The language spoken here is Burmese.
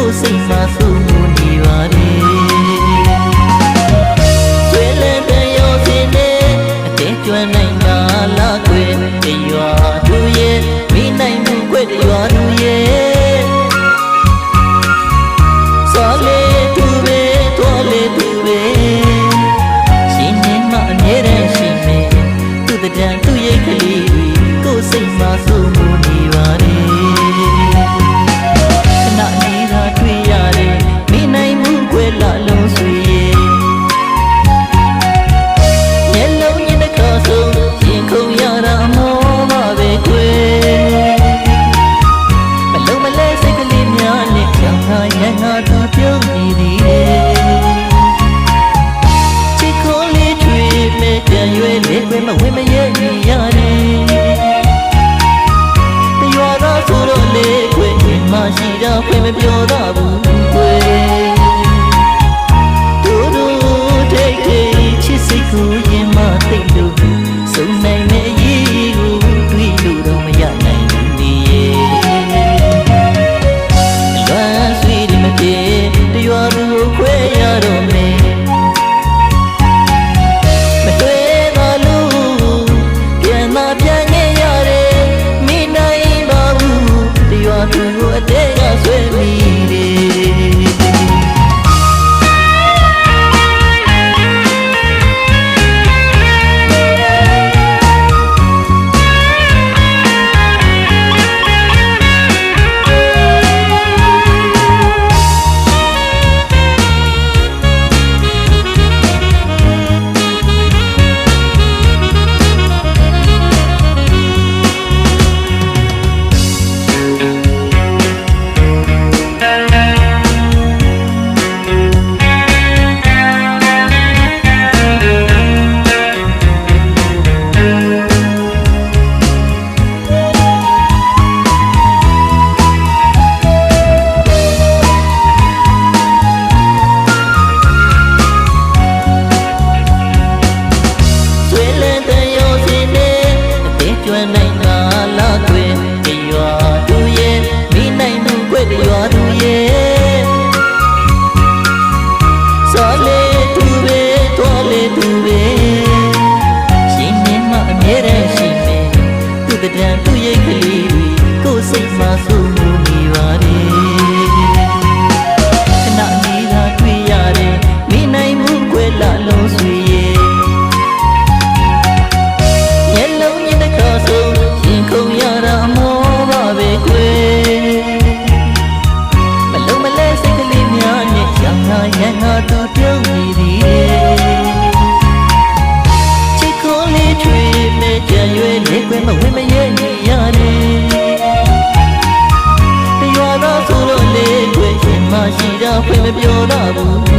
ကိုယ်စိတ်မှာစိုးမှုနေပါလေဆွေးလန်းတဲ့ရောစင်းနဲ့အတင်းကျွမ်းနိုင်တာလားကွယ်တရွာသူရဲ့မိနိုင်မှုကွယ်တရွာသူရဲ့စောလေသူပဲတော်လေသူပဲရှင်နေမှအမြဲတမ်းရှိနေသူတံသူရဲ့ကလေးတွေကိုယ်စိတ်မှာစိုးမှုနေပါလေမဝေမရဲ့နေရတယ်တရွာသားဆိုတော့လေခွေမရှိတာခွေမပြောတာဘူးခွေတို့တို့ထိတ်ထိတ်ချစ်စိတ်ကိုရင်မသိလို့စုံနိုင်မယ့်အရေးကိုတွေးလို့တော့မရနိုင်ဘူးလေလွမ်းဆွေးဒီမပြေတရွာသူကိုခွဲရတော့မယ်သူကိုအတဲကဆွဲမိတယ်နိုင်တာလားကွယ်တရွာသူရဲ့မိနိုင်မှုကွယ်တရွာသူရဲ့စောလေသူပဲတော်လေသူပဲရှင်နေမှအမြဲတမ်းရှိနေသူတံသူရဲ့ကလေးကိုယ်စိတ်မှာစိုးမှုနေပါလေခဏနေသာတွေ့ရတယ်မိနိုင်မှုကွယ်လာလုံးဆွေရဲ့ရန်နာသူပြုံးနေသည်ချစ်ကိုလေးချွေမဲ့ကြံရွယ်လေးခွဲမဝေမရဲ့နေရတယ်တရွာသားဆိုလို့လေးခွဲရှင်မရှိတာခွဲမပြောတော့ဘူး